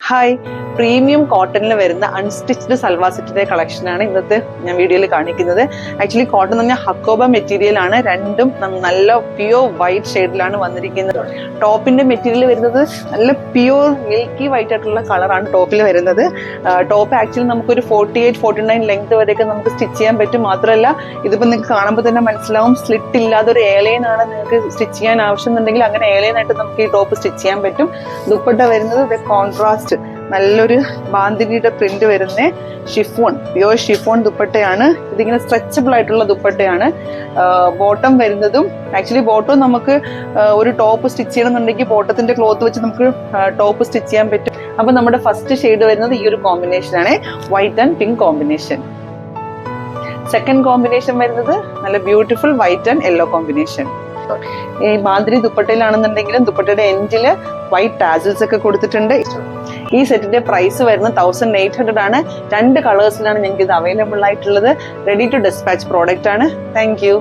Hi, premium കോട്ടണിൽ വരുന്ന unstitched salwar സെറ്റിന്റെ കളക്ഷനാണ് ഇന്നത്തെ ഞാൻ വീഡിയോയിൽ കാണിക്കുന്നത്. ആക്ച്വലി കോട്ടൺ എന്ന് പറഞ്ഞാൽ ഹക്കോബ മെറ്റീരിയൽ ആണ്. രണ്ടും നല്ല പ്യൂർ വൈറ്റ് ഷെയ്ഡിലാണ് വന്നിരിക്കുന്നത്. ടോപ്പിന്റെ മെറ്റീരിയൽ വരുന്നത് നല്ല പ്യൂർ മിൽക്കി വൈറ്റ് ആയിട്ടുള്ള കളറാണ് ടോപ്പിൽ വരുന്നത്. ടോപ്പ് ആക്ച്വലി നമുക്കൊരു 48-49 ലെങ്ത് വരെയൊക്കെ നമുക്ക് സ്റ്റിച്ച് ചെയ്യാൻ പറ്റും. മാത്രമല്ല ഇതിപ്പോൾ നിങ്ങൾക്ക് കാണുമ്പോൾ തന്നെ മനസ്സിലാവും, സ്ലിറ്റ് ഇല്ലാതെ ഒരു ഏലൈൻ ആണ് നിങ്ങൾക്ക് സ്റ്റിച്ച് ചെയ്യാൻ ആവശ്യമുണ്ടെങ്കിൽ അങ്ങനെ ഏലൈൻ ആയിട്ട് നമുക്ക് ഈ ടോപ്പ് സ്റ്റിച്ച് ചെയ്യാൻ പറ്റും. ദുപ്പട്ട വരുന്നത് കോൺട്രാസ്റ്റ് നല്ലൊരു ബാന്തിനിയുടെ പ്രിന്റ് വരുന്ന ഷിഫോൺ, പ്യുവർ ഷിഫോൺ ദുപ്പട്ടയാണ്. ഇതിങ്ങനെ സ്ട്രെച്ചബിൾ ആയിട്ടുള്ള ദുപ്പട്ടയാണ്. ബോട്ടം വരുന്നതും ആക്ച്വലി ബോട്ടം നമുക്ക് ഒരു ടോപ്പ് സ്റ്റിച്ച് ചെയ്യണമെന്നുണ്ടെങ്കിൽ ബോട്ടത്തിന്റെ ക്ലോത്ത് വെച്ച് നമുക്ക് ടോപ്പ് സ്റ്റിച്ച് ചെയ്യാൻ പറ്റും. അപ്പൊ നമ്മുടെ ഫസ്റ്റ് ഷെയ്ഡ് വരുന്നത് ഈ ഒരു കോമ്പിനേഷൻ ആണ്, white and pink combination. Second combination വരുന്നത് നല്ല beautiful white and yellow combination. ഈ ബാന്തിനി ദുപ്പട്ടയിലാണെന്നുണ്ടെങ്കിലും ദുപ്പട്ടയുടെ എൻഡില് വൈറ്റ് ടാസിൽസ് ഒക്കെ കൊടുത്തിട്ടുണ്ട്. ഈ സെറ്റിന്റെ പ്രൈസ് വരുന്നത് 1800 ആണ്. 2 കളേഴ്സിലാണ് ഞങ്ങൾക്ക് ഇത് അവൈലബിൾ ആയിട്ടുള്ളത്. റെഡി ടു ഡിസ്പാച്ച് പ്രോഡക്റ്റ് ആണ്. Thank you.